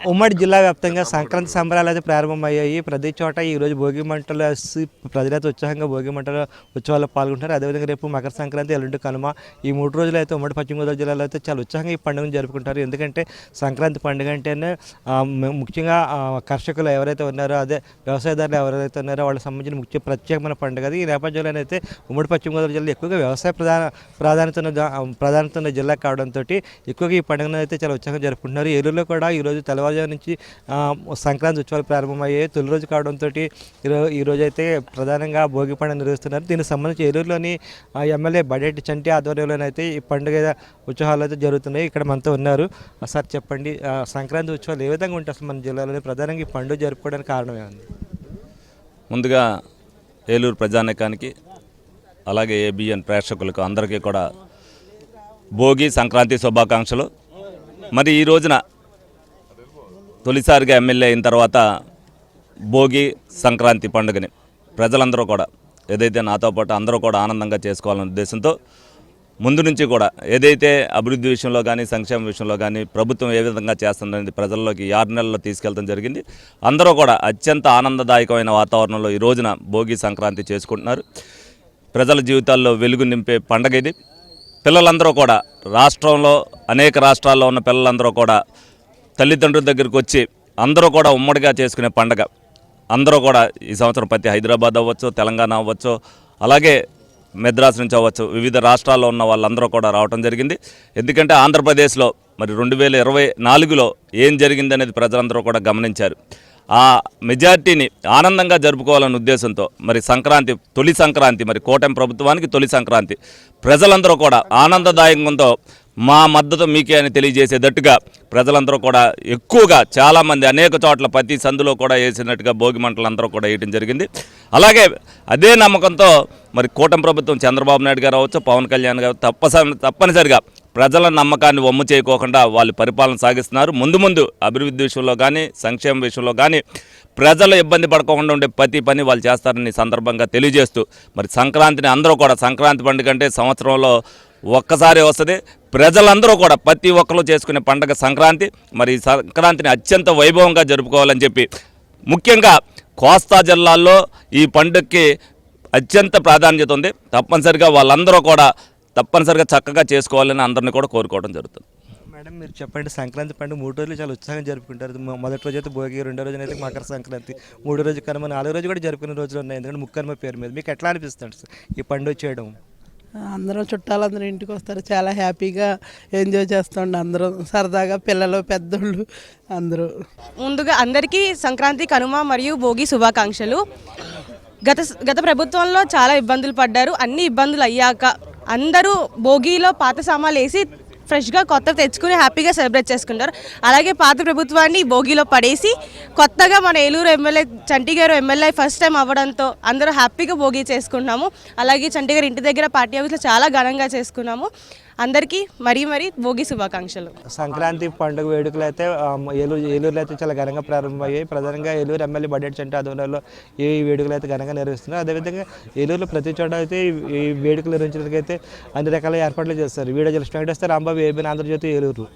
ఉమ్మడి జిల్లా వ్యాప్తంగా సంక్రాంతి సంబరాలు అయితే ప్రారంభమయ్యాయి. ప్రతి చోట ఈరోజు భోగి మంటలు వేసి ప్రజలైతే ఉత్సాహంగా భోగి మంటల ఉత్సవాల్లో పాల్గొంటారు. అదేవిధంగా రేపు మకర సంక్రాంతి, ఎల్లుండి కనుమ, ఈ 3 రోజులు అయితే ఉమ్మడి పశ్చిమ గోదావరి జిల్లాలో అయితే చాలా ఉత్సాహంగా ఈ పండుగను జరుపుకుంటారు. ఎందుకంటే సంక్రాంతి పండుగ అంటేనే ముఖ్యంగా కర్షకులు ఎవరైతే ఉన్నారో, అదే వ్యవసాయదారులు ఎవరైతే ఉన్నారో వాళ్ళకి సంబంధించిన ప్రత్యేకమైన పండుగ అది. ఈ నేపథ్యంలోనైతే ఉమ్మడి పశ్చిమ గోదావరి జిల్లా ఎక్కువగా వ్యవసాయ ప్రాధాన్యత ఉన్న జిల్లా కావడంతో ఎక్కువగా ఈ పండుగను అయితే చాలా ఉత్సాహంగా జరుపుకుంటున్నారు. ఏలూరులో కూడా ఈరోజు తెల్లవారుజాము నుంచి సంక్రాంతి ఉత్సవాలు ప్రారంభమయ్యాయి. తొలి రోజు కావడంతో ఈరోజు అయితే ప్రధానంగా భోగి పండుగ నిర్వహిస్తున్నారు. దీనికి సంబంధించి ఏలూరులోని ఎమ్మెల్యే బడేటి చంటి ఆధ్వర్యంలోనైతే ఈ పండుగ ఉత్సవాలు అయితే జరుగుతున్నాయి. ఇక్కడ మనతో ఉన్నారు. సార్ చెప్పండి, సంక్రాంతి ఉత్సవాలు ఏ విధంగా ఉంటాయి అసలు మన జిల్లాలోని? ప్రధానంగా ఈ పండుగ జరుపుకోవడానికి కారణం ఏముంది? ముందుగా ఏలూరు ప్రజానీకానికి అలాగే ఏబిఎన్ ప్రేక్షకులకు అందరికీ కూడా భోగి సంక్రాంతి శుభాకాంక్షలు. మరి ఈ రోజున తొలిసారిగా ఎమ్మెల్యే అయిన తర్వాత భోగి సంక్రాంతి పండుగని ప్రజలందరూ కూడా ఏదైతే నాతో పాటు అందరూ కూడా ఆనందంగా చేసుకోవాలనే ఉద్దేశంతో ముందు నుంచి కూడా ఏదైతే అభివృద్ధి విషయంలో కానీ సంక్షేమ విషయంలో కానీ ప్రభుత్వం ఏ విధంగా చేస్తుందనేది ప్రజల్లోకి 6 నెలల్లో తీసుకెళ్లడం జరిగింది. అందరూ కూడా అత్యంత ఆనందదాయకమైన వాతావరణంలో ఈ రోజున భోగి సంక్రాంతి చేసుకుంటున్నారు. ప్రజల జీవితాల్లో వెలుగు నింపే పండుగ ఇది. పిల్లలందరూ కూడా రాష్ట్రంలో అనేక రాష్ట్రాల్లో ఉన్న పిల్లలందరూ కూడా తల్లిదండ్రుల దగ్గరికి వచ్చి అందరూ కూడా ఉమ్మడిగా చేసుకునే పండుగ. అందరూ కూడా ఈ సంవత్సరం ప్రతి హైదరాబాద్ అవ్వచ్చు, తెలంగాణ అవ్వచ్చు, అలాగే మెద్రాస్ నుంచి అవ్వచ్చు, వివిధ రాష్ట్రాల్లో ఉన్న వాళ్ళందరూ కూడా రావడం జరిగింది. ఎందుకంటే ఆంధ్రప్రదేశ్లో మరి 2024లో ఏం జరిగిందనేది ప్రజలందరూ కూడా గమనించారు. ఆ మెజార్టీని ఆనందంగా జరుపుకోవాలనే ఉద్దేశంతో మరి సంక్రాంతి, తొలి సంక్రాంతి, మరి కూటమి ప్రభుత్వానికి తొలి సంక్రాంతి ప్రజలందరూ కూడా ఆనందదాయకంతో మా మద్దతు మీకే అని తెలియజేసేటట్టుగా ప్రజలందరూ కూడా ఎక్కువగా చాలామంది అనేక చోట్ల ప్రతి సందులో కూడా వేసినట్టుగా భోగి మంటలు అందరూ కూడా వేయడం జరిగింది. అలాగే అదే నమ్మకంతో మరి కూటమి ప్రభుత్వం చంద్రబాబు నాయుడు గారు అవ్వచ్చు, పవన్ కళ్యాణ్ గారు తప్పనిసరిగా ప్రజల నమ్మకాన్ని వమ్ము చేయకోకుండా వాళ్ళు పరిపాలన సాగిస్తున్నారు. ముందు అభివృద్ధి విషయంలో కానీ సంక్షేమ విషయంలో కానీ ప్రజలు ఇబ్బంది పడకుండా ఉండే ప్రతి పని వాళ్ళు చేస్తారని సందర్భంగా తెలియజేస్తూ మరి సంక్రాంతిని అందరూ కూడా, సంక్రాంతి పండుగ అంటే సంవత్సరంలో ఒక్కసారి వస్తుంది. ప్రజలందరూ కూడా ప్రతి ఒక్కరు చేసుకునే పండుగ సంక్రాంతి. మరి సంక్రాంతిని అత్యంత వైభవంగా జరుపుకోవాలని చెప్పి ముఖ్యంగా కోస్తా జిల్లాల్లో ఈ పండుగకి అత్యంత ప్రాధాన్యత ఉంది. తప్పనిసరిగా వాళ్ళందరూ కూడా తప్పనిసరిగా చక్కగా చేసుకోవాలని అందరినీ కూడా కోరుకోవడం జరుగుతుంది. మేడం, మీరు చెప్పండి, సంక్రాంతి పండుగ 3 రోజులు చాలా ఉత్సాహంగా జరుపుకుంటారు. మొదటి రోజు అయితే భోగి, రెండో రోజున అయితే మకర సంక్రాంతి, 3వ రోజు కనుమ, 4వ రోజు కూడా జరుపుకునే రోజులు ఉన్నాయి. ఎందుకంటే ముక్కనుమ పేరు మీద మీకు ఎట్లా అనిపిస్తుంది ఈ పండుగ చేయడం? అందరూ చుట్టాలందరూ ఇంటికి వస్తారు, చాలా హ్యాపీగా ఎంజాయ్ చేస్తుండే అందరూ సరదాగా, పిల్లలు పెద్దోళ్ళు అందరూ. ముందుగా అందరికీ సంక్రాంతి, కనుమ మరియు భోగి శుభాకాంక్షలు. గత ప్రభుత్వంలో చాలా ఇబ్బందులు పడ్డారు. అన్ని ఇబ్బందులు అయ్యాక అందరూ భోగిలో పాత సామాన్లు వేసి ఫ్రెష్గా కొత్త తెచ్చుకుని హ్యాపీగా సెలబ్రేట్ చేసుకుంటారు. అలాగే పాత ప్రభుత్వాన్ని భోగిలో పడేసి కొత్తగా మన ఏలూరు ఎమ్మెల్యే చంటి గారు ఎమ్మెల్యే ఫస్ట్ టైం అవ్వడంతో అందరూ హ్యాపీగా భోగి చేసుకున్నాము. అలాగే చంటి గారు ఇంటి దగ్గర పార్టీ ఆఫీస్లో చాలా ఘనంగా చేసుకున్నాము. అందరికీ మరీ భోగి శుభాకాంక్షలు. సంక్రాంతి పండుగ వేడుకలు అయితే ఏలూరులో అయితే చాలా ఘనంగా ప్రారంభమయ్యాయి. ప్రధానంగా ఏలూరు ఎమ్మెల్యే బడేటి చంటి ఆధ్వర్యంలో ఈ వేడుకలు అయితే ఘనంగా నిర్వహిస్తున్నారు. అదేవిధంగా ఏలూరులో ప్రతి చోట అయితే ఈ వేడుకలు నిర్వహించడానికి అయితే అన్ని రకాల ఏర్పాట్లు చేస్తారు. Video journalist Venkateswara Rambabu, ABN Andhrajyothi, Eluru.